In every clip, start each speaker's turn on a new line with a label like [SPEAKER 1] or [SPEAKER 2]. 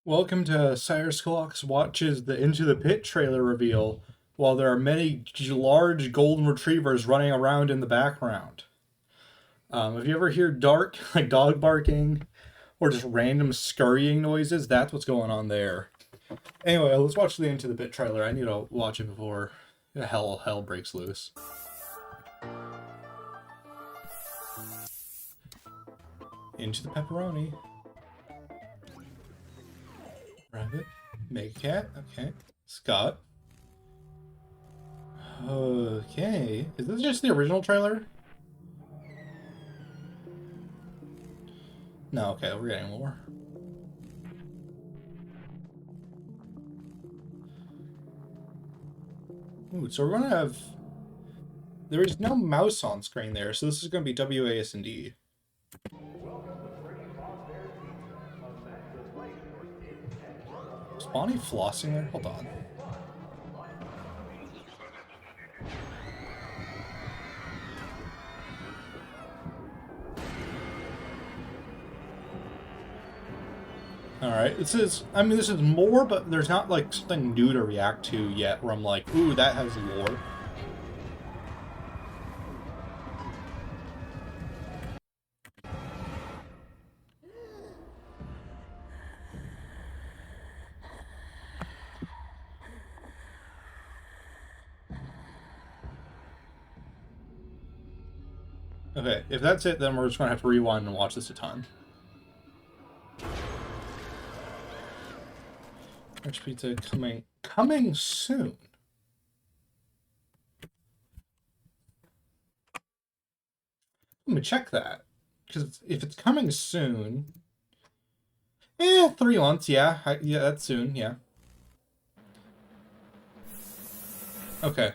[SPEAKER 1] Welcome to SireSquawks watches the Into the Pit trailer reveal, while there are many large golden retrievers running around in the background. If you ever hear dark, like dog barking, or just random scurrying noises, that's what's going on there. Anyway, let's watch the Into the Pit trailer. I need to watch it before hell breaks loose. Into the pepperoni. Rabbit. Make a cat. Okay. Scott. Okay. Is this just the original trailer? No, okay, we're getting more. Ooh, so we're gonna have... There is no mouse on screen there, so this is gonna be WASD. Is Bonnie flossing there? Hold on. Alright, this is more, but there's not, like, something new to react to yet, where I'm like, ooh, that has lore. Okay, if that's it, then we're just gonna have to rewind and watch this a ton. Rich Pizza coming soon. Let me check that. Because if it's coming soon... 3 months, yeah. Yeah, that's soon, yeah. Okay.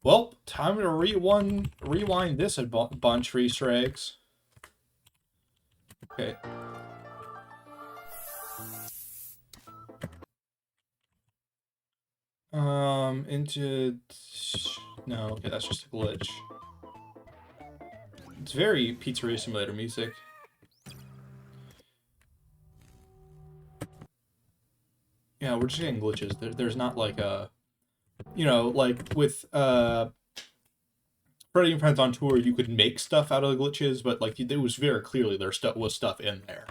[SPEAKER 1] Well, time to rewind this a bunch for Easter eggs. Okay. Into... No, okay, that's just a glitch. It's very Pizzeria Simulator music. Yeah, we're just getting glitches. There's not like a... You know, like with, Freddy and Friends on Tour, you could make stuff out of the glitches, but, like, it was very clearly there was stuff in there.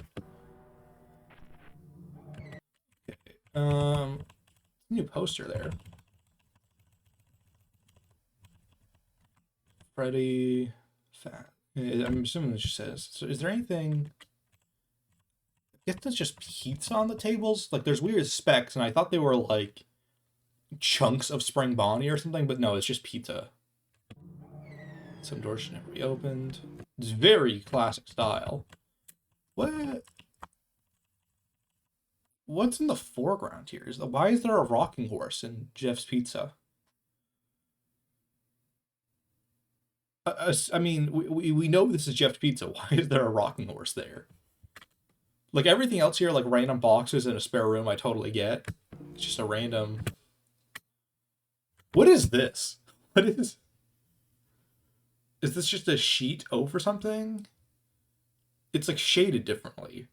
[SPEAKER 1] Okay. New poster there. Freddy... Fat. I'm assuming it just says... So is there anything... I guess that's just pizza on the tables? Like, there's weird specks, and I thought they were, like, chunks of spring bonnie or something, but no, it's just pizza. Some doors should never be opened. It's very classic style. What's in the foreground here? Why is there a rocking horse in Jeff's Pizza? I mean, we know this is Jeff's Pizza. Why is there a rocking horse there? Like, everything else here, like random boxes in a spare room, I totally get. It's just a random... What is this? What is... Is this just a sheet over something? It's, like, shaded differently.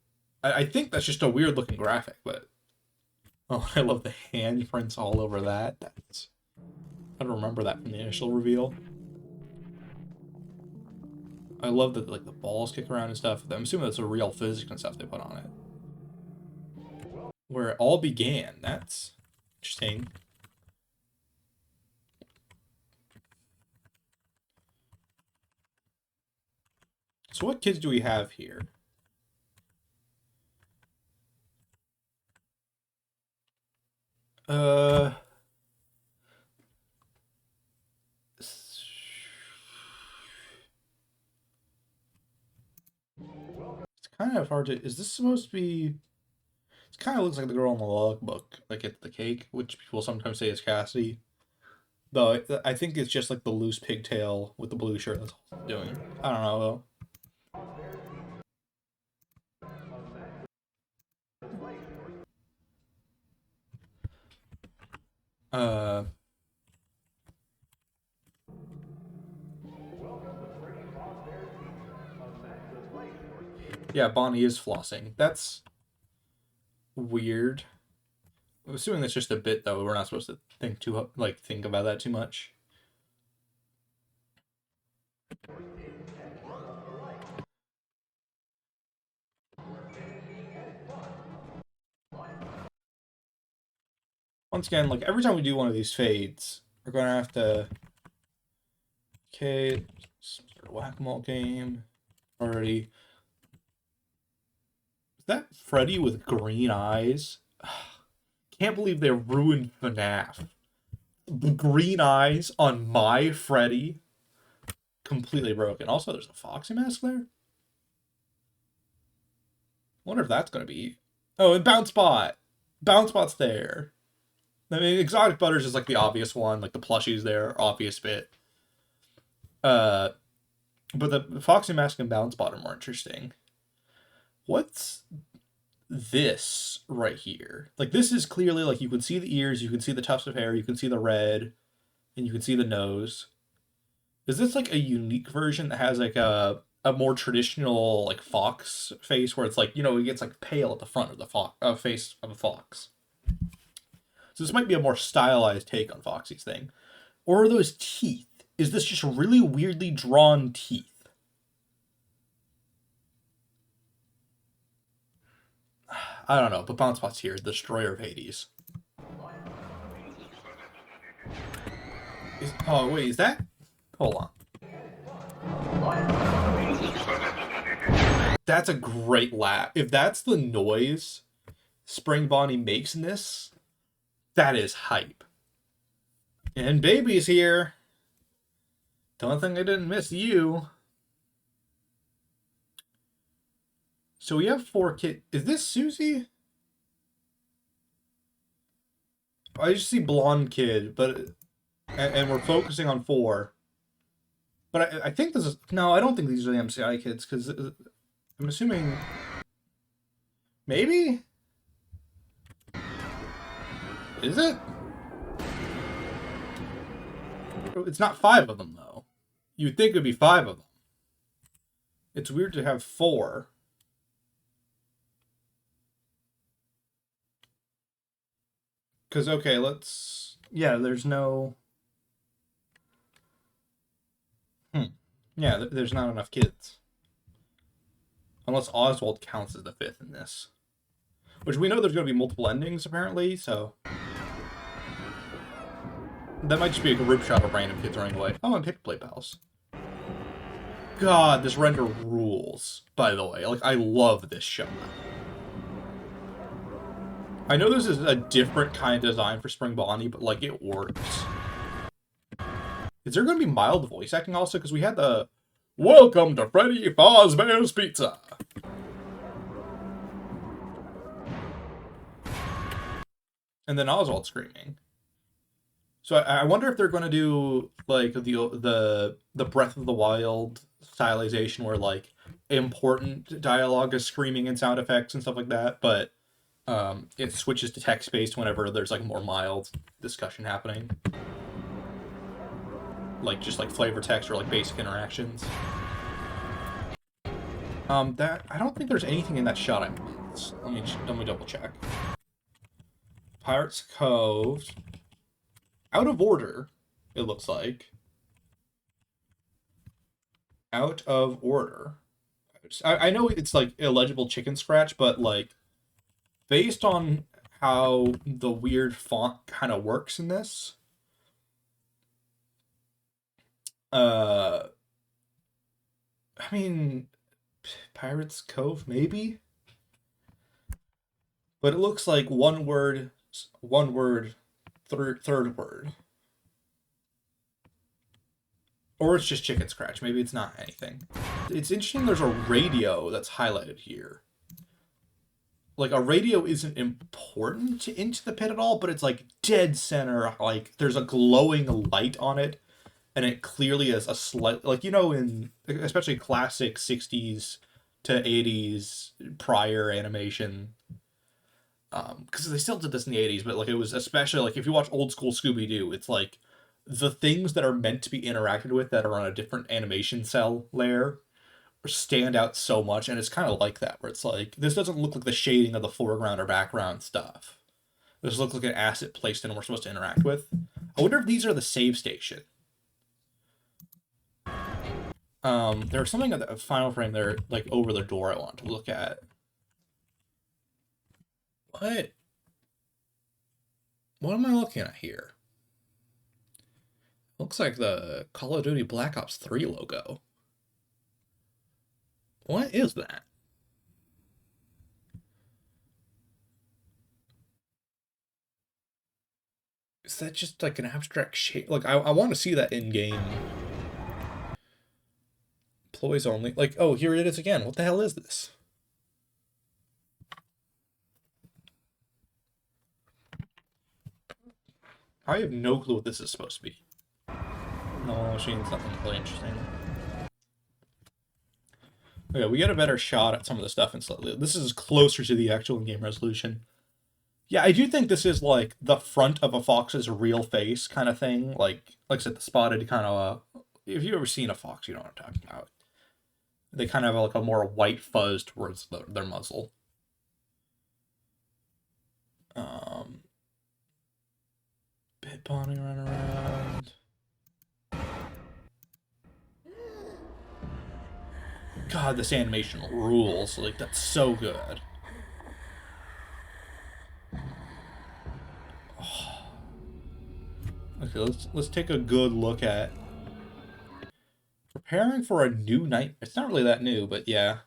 [SPEAKER 1] I think that's just a weird looking graphic, but... Oh, I love the handprints all over that. I don't remember that from the initial reveal. I love that, like, the balls kick around and stuff. I'm assuming that's a real physics and stuff they put on it. Where it all began. That's interesting. So what kids do we have here? It's kind of hard to... Is this supposed to be... It kind of looks like the girl in the logbook, like at the cake, which people sometimes say is Cassie. Though I think it's just like the loose pigtail with the blue shirt. That's all it's doing. I don't know though. Uh, yeah, Bonnie is flossing. That's... weird. I'm assuming that's just a bit, though. We're not supposed to think about that too much. Once again, like every time we do one of these fades, we're gonna have to. Okay, some sort of whack-a-mole game already. Is that Freddy with green eyes? Can't believe they ruined FNAF. Green eyes on my Freddy. Completely broken. Also, there's a Foxy mask there. Wonder if that's gonna be. Oh, and Bounce Spot. Bounce Spot's there. I mean, Exotic Butters is like the obvious one, like the plushies there, obvious bit. But the Foxy mask and Bounce Spot are more interesting. What's this right here? Like, this is clearly, like, you can see the ears, you can see the tufts of hair, you can see the red, and you can see the nose. Is this, like, a unique version that has, like, a more traditional, like, fox face, where it's, like, you know, it gets, like, pale at the front of the face of a fox? So this might be a more stylized take on Foxy's thing. Or are those teeth? Is this just really weirdly drawn teeth? I don't know, but Bounce Spot's here, the Destroyer of Hades. Oh, wait, is that? Hold on. That's a great laugh. If that's the noise Spring Bonnie makes in this, that is hype. And Baby's here. Don't think I didn't miss you. So we have 4 kids. Is this Susie? I just see blonde kid, but and we're focusing on 4. But I think this is no. I don't think these are the MCI kids because I'm assuming maybe is it? It's not 5 of them though. You'd think it'd be 5 of them. It's weird to have 4. Because, okay, let's... Yeah, there's no... Yeah, there's not enough kids. Unless Oswald counts as the 5th in this. Which we know there's going to be multiple endings, apparently, so... That might just be a group shot of random kids running away. Oh, and Pick Play Pals. God, this render rules, by the way. Like, I love this shot. I know this is a different kind of design for Spring Bonnie, but, like, it works. Is there going to be mild voice acting also? Because we had the, "Welcome to Freddy Fazbear's Pizza." And then Oswald screaming. So I wonder if they're going to do, like, the Breath of the Wild stylization where, like, important dialogue is screaming and sound effects and stuff like that, but it switches to text-based whenever there's, like, more mild discussion happening. Like, just, like, flavor text or, like, basic interactions. That... I don't think there's anything in that shot I missed. Let me double check. Pirates Cove. Out of order, it looks like. Out of order. I know it's, like, illegible chicken scratch, but, like, based on how the weird font kind of works in this, I mean, Pirates Cove, maybe? But it looks like one word, third word. Or it's just chicken scratch. Maybe it's not anything. It's interesting there's a radio that's highlighted here. Like, a radio isn't important to Into the Pit at all, but it's, like, dead center. Like, there's a glowing light on it, and it clearly is a slight... Like, you know, in especially classic 60s to 80s prior animation... because they still did this in the 80s, but, like, it was especially, like, if you watch old school Scooby-Doo, it's, like, the things that are meant to be interacted with that are on a different animation cell layer stand out so much, and it's kind of like that, where it's like, this doesn't look like the shading of the foreground or background stuff. This looks like an asset placed in and we're supposed to interact with. I wonder if these are the save station. There's something at the final frame there, like over the door I want to look at. What? What am I looking at here? Looks like the Call of Duty Black Ops 3 logo. What is that? Is that just like an abstract shape? Like, I want to see that in-game. Employees only. Like, oh, here it is again. What the hell is this? I have no clue what this is supposed to be. No, machine's nothing really interesting. Okay, we get a better shot at some of the stuff in slightly. This is closer to the actual in-game resolution. Yeah, I do think this is like the front of a fox's real face kind of thing. Like I said, the spotted kind of. If you've ever seen a fox, you know what I'm talking about. They kind of have like a more white fuzz towards their muzzle. Bit pawning around. God, this animation rules. Like, that's so good. Oh. Okay, let's take a good look at preparing for a new night. It's not really that new, but yeah.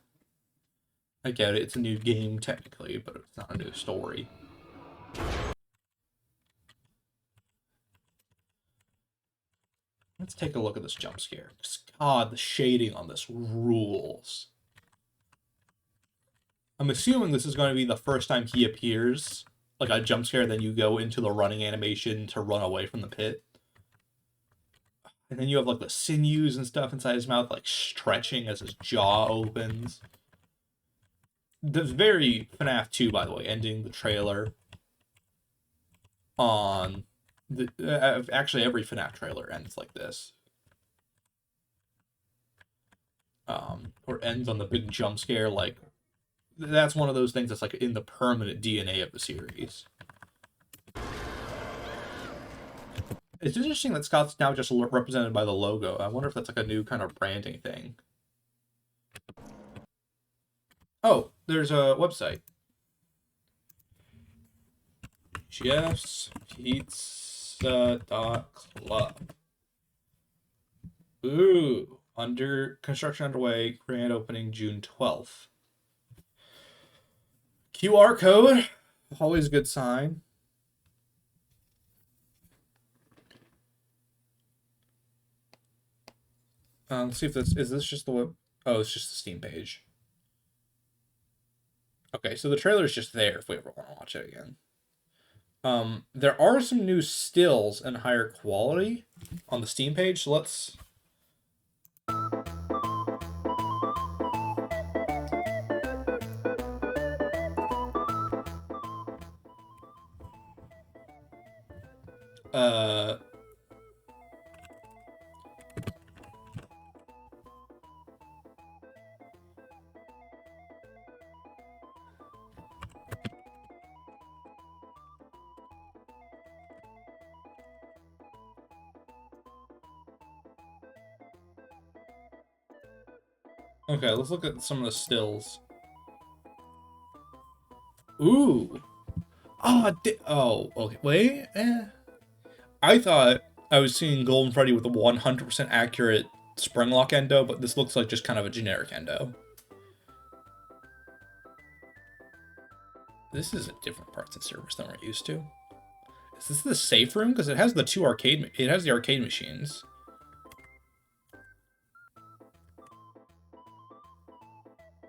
[SPEAKER 1] I get it. It's a new game technically, but it's not a new story. Let's take a look at this jump scare. God, the shading on this rules. I'm assuming this is going to be the first time he appears, like a jump scare, then you go into the running animation to run away from the pit. And then you have like the sinews and stuff inside his mouth, like stretching as his jaw opens. That's very FNAF 2, by the way, ending the trailer on the actually every FNAF trailer ends like this. Or ends on the big jump scare. Like, that's one of those things that's like in the permanent DNA of the series. It's interesting that Scott's now just represented by the logo. I wonder if that's like a new kind of branding thing. Oh, there's a website. chefspizza.club. Ooh, under construction underway, grand opening June 12th. QR code, always a good sign. Let's see if this is just the web. Oh, it's just the Steam page. Okay, so the trailer is just there if we ever want to watch it again. There are some new stills and higher quality on the Steam page, so let's. Okay, let's look at some of the stills. Ooh. Oh, okay. Wait. I thought I was seeing Golden Freddy with a 100% accurate spring lock endo, but this looks like just kind of a generic endo. This is a different parts and servers than we're used to. Is this the safe room? Because it has the it has the arcade machines.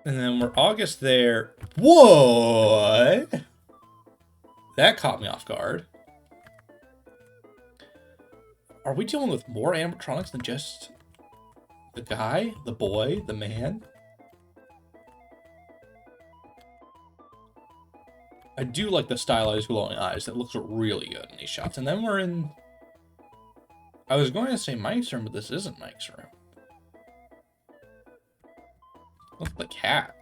[SPEAKER 1] And then we're August there. What? That caught me off guard. Are we dealing with more animatronics than just the guy, the boy, the man? I do like the stylized glowing eyes. That looks really good in these shots. And then we're in... I was going to say Mike's room, but this isn't Mike's room. The cat.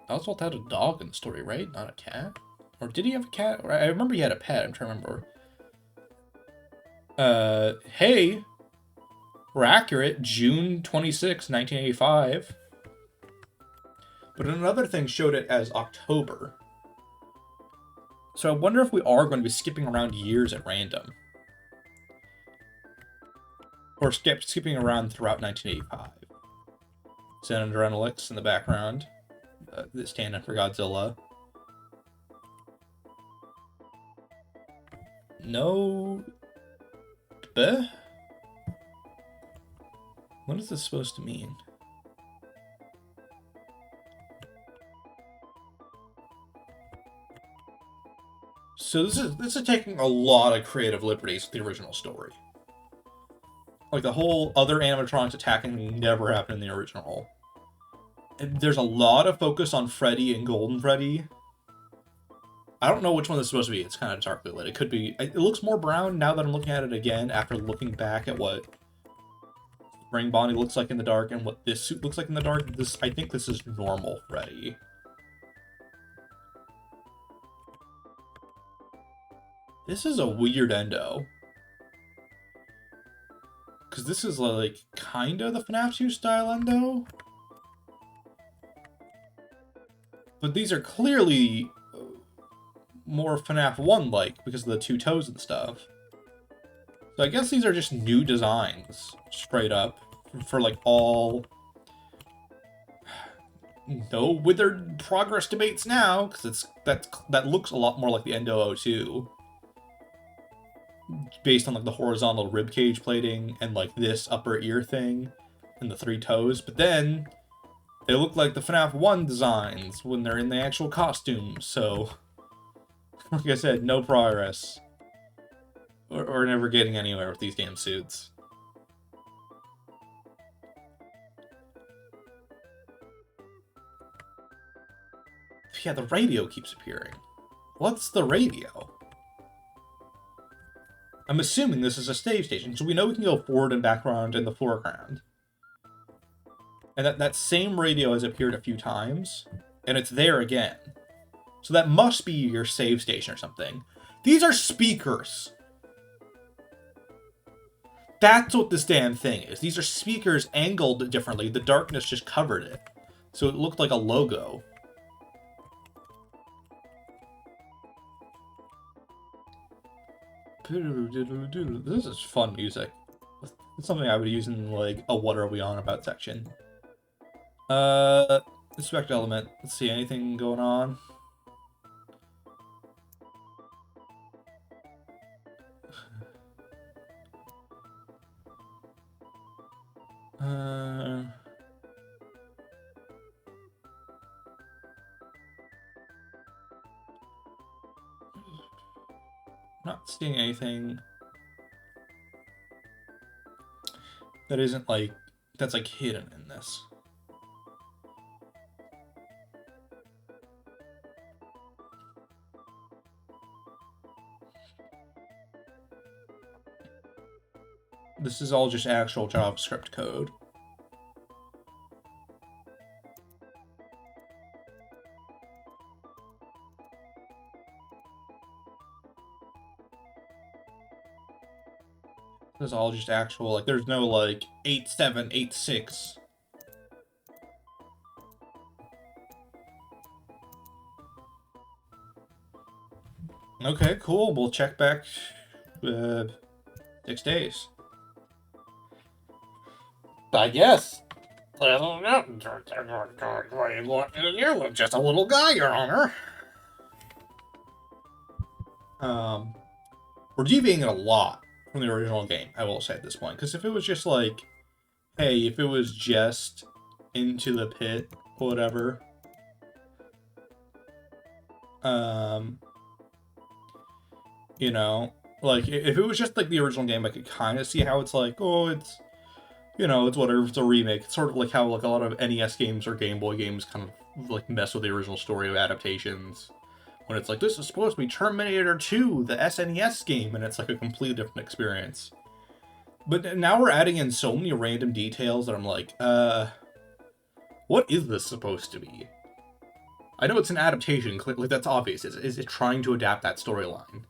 [SPEAKER 1] Oswald had a dog in the story, right? Not a cat? Or did he have a cat? I remember he had a pet. I'm trying to remember. Hey. We're accurate. June 26, 1985. But another thing showed it as October. So I wonder if we are going to be skipping around years at random. Or skipping around throughout 1985. Senator Enelix in the background. Stand-in for Godzilla. No... Bleh? What is this supposed to mean? So this is taking a lot of creative liberties with the original story. Like, the whole other animatronics attacking never happened in the original. And there's a lot of focus on Freddy and Golden Freddy. I don't know which one this is supposed to be. It's kind of darkly lit. It could be... It looks more brown now that I'm looking at it again, after looking back at what Spring Bonnie looks like in the dark and what this suit looks like in the dark. I think this is normal Freddy. This is a weird endo. Because this is like kind of the FNAF 2 style endo. But these are clearly more FNAF 1-like because of the two toes and stuff. So I guess these are just new designs, straight up, for like all... No withered progress debates now, because that looks a lot more like the Endo 02. Based on like the horizontal ribcage plating and like this upper ear thing and the three toes. But then they look like the FNAF 1 designs when they're in the actual costumes. So, like I said, no progress. Or never getting anywhere with these damn suits. Yeah, the radio keeps appearing. What's the radio? I'm assuming this is a save station, so we know we can go forward and background in the foreground. And that same radio has appeared a few times, and it's there again. So that must be your save station or something. These are speakers! That's what this damn thing is. These are speakers angled differently. The darkness just covered it. So it looked like a logo. This is fun music. It's something I would use in, like, a What Are We On About section. Inspect element. Let's see, anything going on? Not seeing anything that isn't like, that's like hidden in this. This is all just actual JavaScript code. This is all just actual, like, there's no, like, 8786. Okay, cool. We'll check back 6 days. I guess. I don't know. What do you want me to do? I'm just a little guy, Your Honor. We're deviating a lot from the original game, I will say at this point. Because if it was just like, hey, if it was just Into the Pit, whatever. You know, like, if it was just like the original game, I could kind of see how it's like, oh, it's, you know, it's whatever, it's a remake. It's sort of like how, like, a lot of NES games or Game Boy games kind of, like, mess with the original story of adaptations. When it's like, this is supposed to be Terminator 2, the SNES game, and it's like a completely different experience. But now we're adding in so many random details that I'm like, What is this supposed to be? I know it's an adaptation, like that's obvious. Is it trying to adapt that storyline?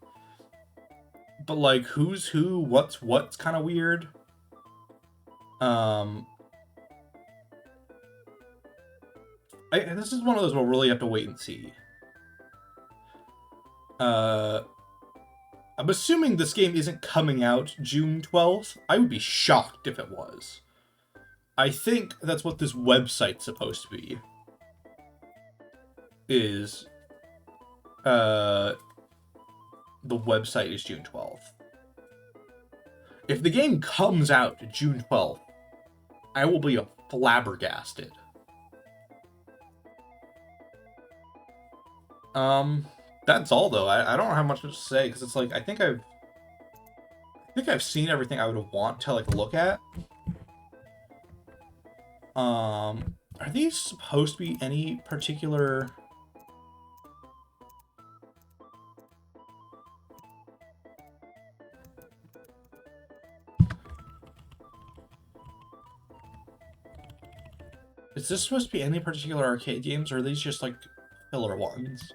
[SPEAKER 1] But like, who's who? What's kind of weird. This is one of those we'll really have to wait and see. I'm assuming this game isn't coming out June 12th. I would be shocked if it was. I think that's what this website's supposed to be. The website is June 12th. If the game comes out June 12th, I will be flabbergasted. That's all though. I don't have much to say because it's like I think I've seen everything I would want to like look at. Are these supposed to be any particular? Is this supposed to be any particular arcade games, or are these just like filler ones?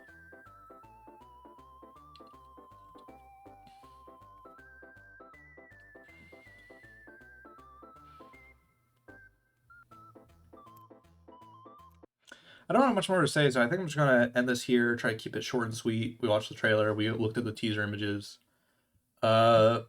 [SPEAKER 1] I don't have much more to say, so I think I'm just gonna end this here, try to keep it short and sweet. We watched the trailer, we looked at the teaser images. Bye.